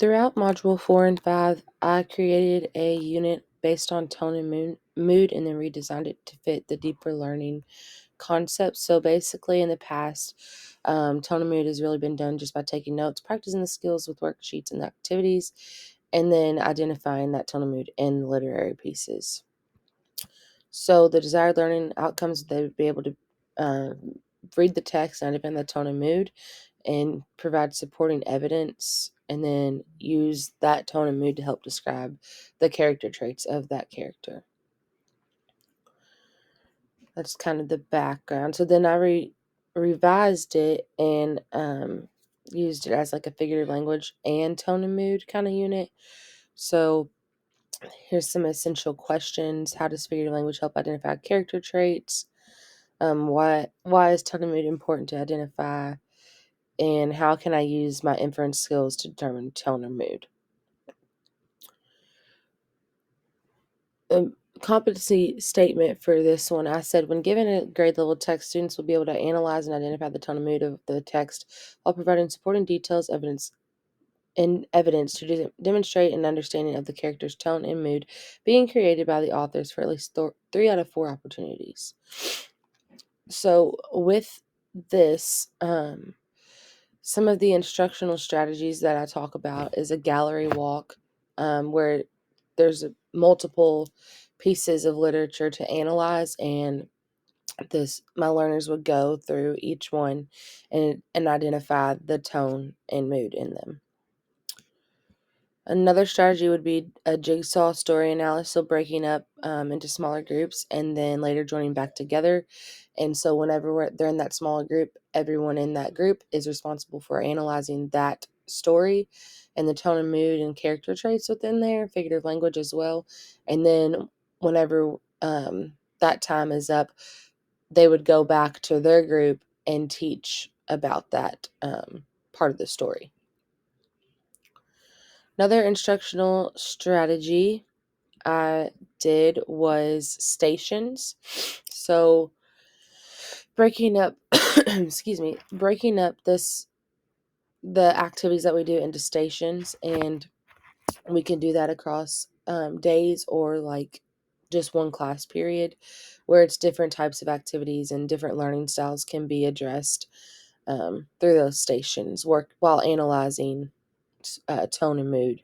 Throughout Module 4 and 5, I created a unit based on tone and mood and then redesigned it to fit the deeper learning concepts. So basically, in the past, tone and mood has really been done just by taking notes, practicing the skills with worksheets and activities, and then identifying that tone and mood in literary pieces. So the desired learning outcomes, they would be able to read the text and identify the tone and mood and provide supporting evidence, and then use that tone and mood to help describe the character traits of that character. That's kind of the background. So then I revised it and used it as like a figurative language and tone and mood kind of unit. So here's some essential questions. How does figurative language help identify character traits? Why is tone and mood important to identify? And how can I use my inference skills to determine tone or mood? Competency statement for this one, I said, when given a grade level text, students will be able to analyze and identify the tone and mood of the text while providing supporting details, evidence to demonstrate an understanding of the character's tone and mood being created by the authors for at least 3 out of 4 opportunities. So with this, some of the instructional strategies that I talk about is a gallery walk, where there's multiple pieces of literature to analyze, and my learners would go through each one and identify the tone and mood in them. Another strategy would be a jigsaw story analysis, so breaking up into smaller groups and then later joining back together. And so whenever they're in that smaller group, everyone in that group is responsible for analyzing that story and the tone and mood and character traits within there, figurative language as well. And then whenever that time is up, they would go back to their group and teach about that part of the story. Another instructional strategy I did was stations. So breaking up the activities that we do into stations, and we can do that across days or like just one class period, where it's different types of activities and different learning styles can be addressed through those stations, work while analyzing tone and mood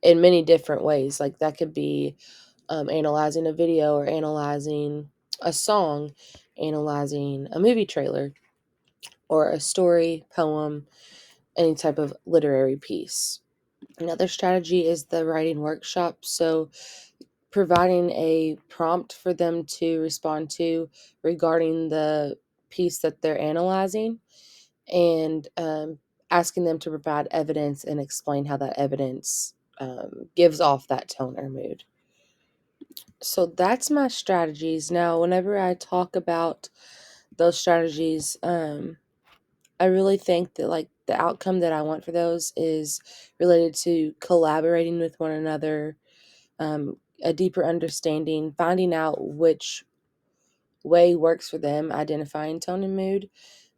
in many different ways. Like that could be analyzing a video or analyzing a song, analyzing a movie trailer or a story, poem, any type of literary piece. Another strategy is the writing workshop. So providing a prompt for them to respond to regarding the piece that they're analyzing, and asking them to provide evidence and explain how that evidence gives off that tone or mood. So that's my strategies. Now, whenever I talk about those strategies, I really think that like the outcome that I want for those is related to collaborating with one another, a deeper understanding, finding out which way works for them, identifying tone and mood.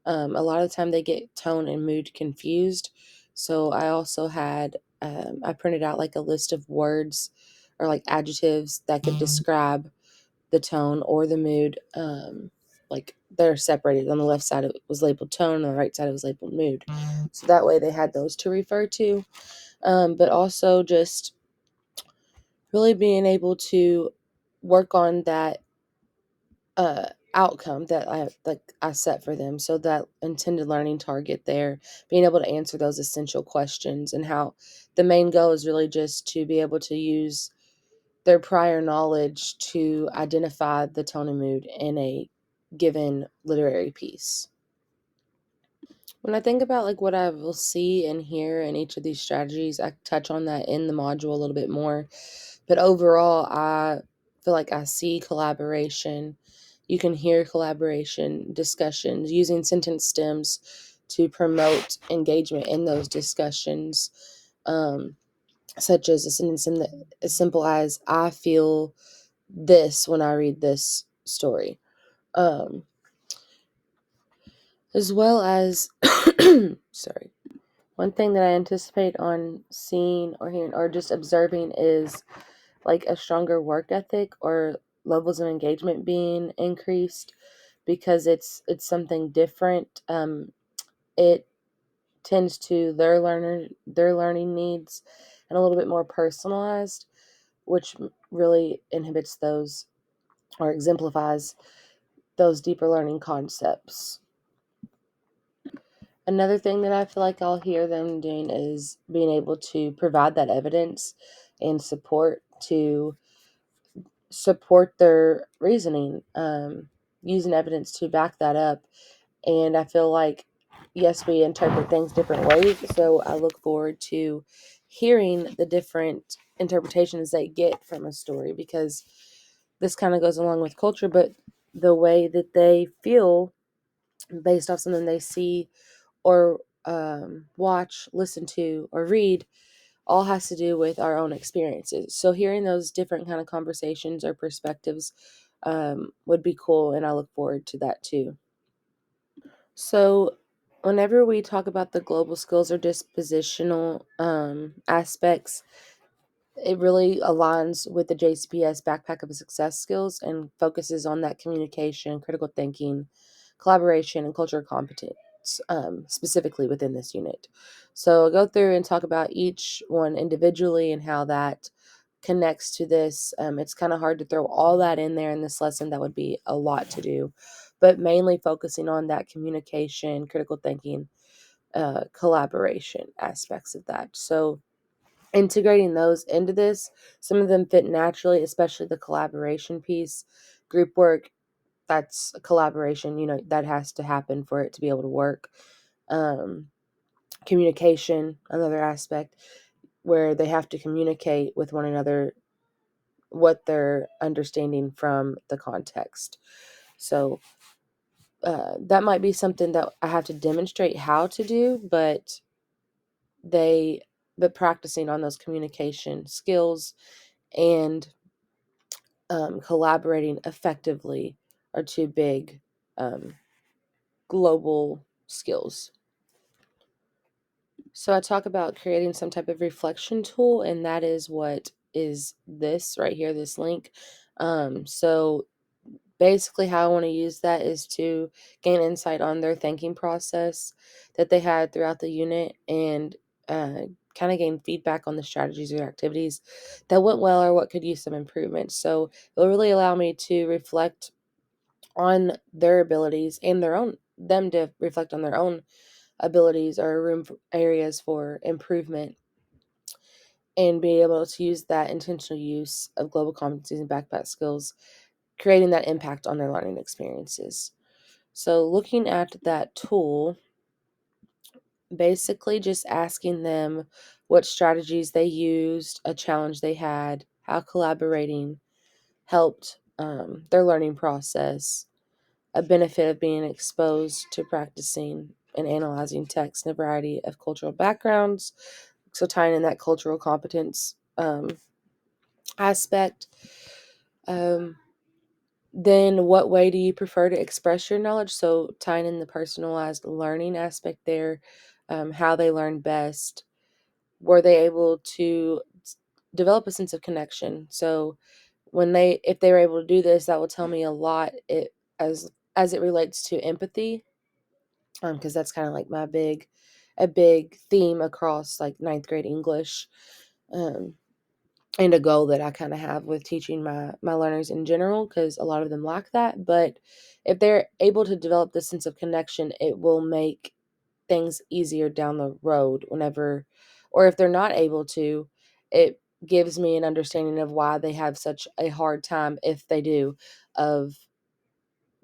A lot of the time they get tone and mood confused. So I also had, I printed out like a list of words or like adjectives that could describe the tone or the mood. Like they're separated. On the left side it was labeled tone, on the right side it was labeled mood. So that way they had those to refer to. But also just really being able to work on that outcome that I set for them. So that intended learning target there, being able to answer those essential questions, and how the main goal is really just to be able to use their prior knowledge to identify the tone and mood in a given literary piece. When I think about like what I will see and hear in each of these strategies, I touch on that in the module a little bit more. But overall, I feel like I see collaboration. You can hear collaboration, discussions, using sentence stems to promote engagement in those discussions, such as a sentence as simple as, I feel this when I read this story. As well as, sorry, One thing that I anticipate on seeing or hearing or just observing is like a stronger work ethic or levels of engagement being increased because it's something different. It tends to their learning needs and a little bit more personalized, which really inhibits those or exemplifies those deeper learning concepts. Another thing that I feel like I'll hear them doing is being able to provide that evidence and support their reasoning, using evidence to back that up. And I feel like, yes, we interpret things different ways. So I look forward to hearing the different interpretations they get from a story because this kind of goes along with culture, but the way that they feel based off something they see or watch, listen to, or read all has to do with our own experiences. So hearing those different kind of conversations or perspectives would be cool, and I look forward to that too. So whenever we talk about the global skills or dispositional aspects, it really aligns with the JCPS Backpack of Success skills and focuses on that communication, critical thinking, collaboration, and cultural competence, specifically within this unit. So I'll go through and talk about each one individually and how that connects to this. It's kind of hard to throw all that in there in this lesson. That would be a lot to do, but mainly focusing on that communication, critical thinking, collaboration aspects of that. So integrating those into this, some of them fit naturally, especially the collaboration piece. Group work, that's a collaboration, that has to happen for it to be able to work. Um, Communication, another aspect where they have to communicate with one another what they're understanding from the context. So that might be something that I have to demonstrate how to do, they, but practicing on those communication skills and collaborating effectively are two big um, global skills. So I talk about creating some type of reflection tool, and that is what is this right here, this link. So basically, how I want to use that is to gain insight on their thinking process that they had throughout the unit and kind of gain feedback on the strategies or activities that went well or what could use some improvement. So it'll really allow me to reflect on their abilities and them to reflect on their own abilities or areas for improvement and be able to use that intentional use of global competencies and backpack skills, creating that impact on their learning experiences. So looking at that tool, basically just asking them what strategies they used, a challenge they had, how collaborating helped their learning process, a benefit of being exposed to practicing and analyzing text in a variety of cultural backgrounds. So tying in that cultural competence aspect. Um, then what way do you prefer to express your knowledge? So tying in the personalized learning aspect there, how they learn best. Were they able to develop a sense of connection? So if they were able to do this, that will tell me a lot as it relates to empathy, because that's kind of like a big theme across like ninth grade English, um, and a goal that I kind of have with teaching my learners in general, because a lot of them lack that. But if they're able to develop this sense of connection, it will make things easier down the road whenever, or if they're not able to, it gives me an understanding of why they have such a hard time, if they do, of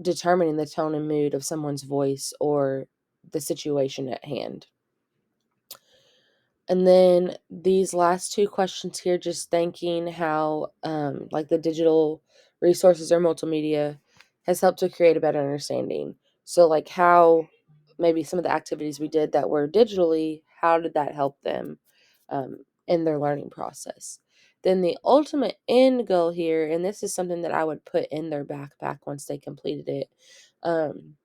determining the tone and mood of someone's voice or the situation at hand. And then these last two questions here, just thanking how like the digital resources or multimedia has helped to create a better understanding. So like how maybe some of the activities we did that were digitally, how did that help them in their learning process? Then the ultimate end goal here, and this is something that I would put in their backpack once they completed it, um,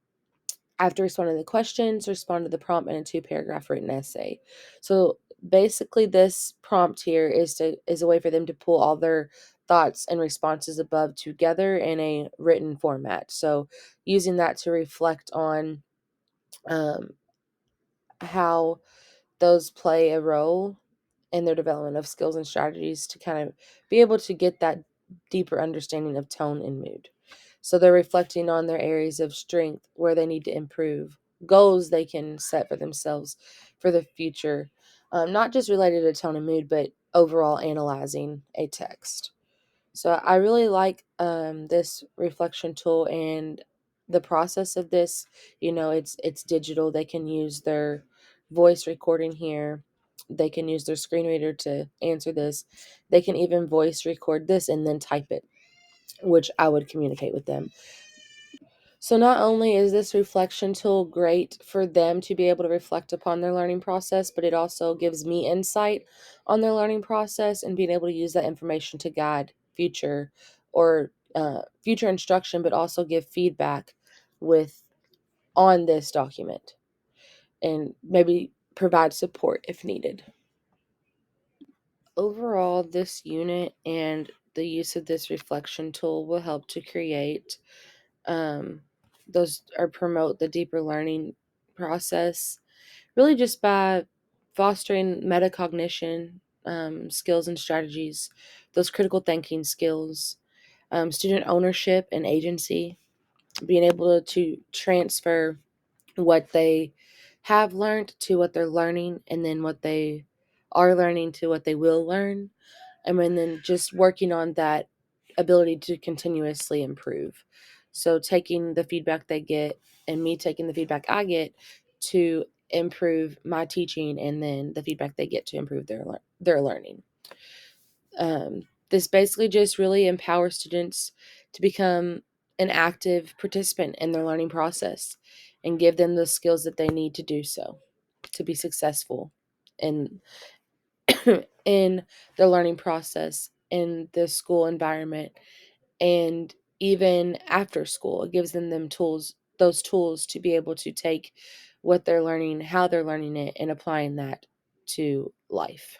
After responding to the questions, respond to the prompt in a 2-paragraph written essay. So basically this prompt here is a way for them to pull all their thoughts and responses above together in a written format. So using that to reflect on um, how those play a role in their development of skills and strategies to kind of be able to get that deeper understanding of tone and mood. So they're reflecting on their areas of strength, where they need to improve, goals they can set for themselves for the future, not just related to tone and mood, but overall analyzing a text. So I really like this reflection tool and the process of this. It's digital. They can use their voice recording here. They can use their screen reader to answer this. They can even voice record this and then type it, which I would communicate with them. So not only is this reflection tool great for them to be able to reflect upon their learning process, but it also gives me insight on their learning process and being able to use that information to guide future instruction, but also give feedback with on this document and maybe provide support if needed. Overall, this unit and the use of this reflection tool will help to create um, those or promote the deeper learning process, really just by fostering metacognition skills and strategies, those critical thinking skills, student ownership and agency, being able to transfer what they have learned to what they're learning, and then what they are learning to what they will learn, and then just working on that ability to continuously improve. So taking the feedback they get and me taking the feedback I get to improve my teaching, and then the feedback they get to improve their learning. This basically just really empowers students to become an active participant in their learning process and give them the skills that they need to do so to be successful in in their learning process in the school environment, and even after school. It gives them those tools to be able to take what they're learning, how they're learning it, and applying that to life.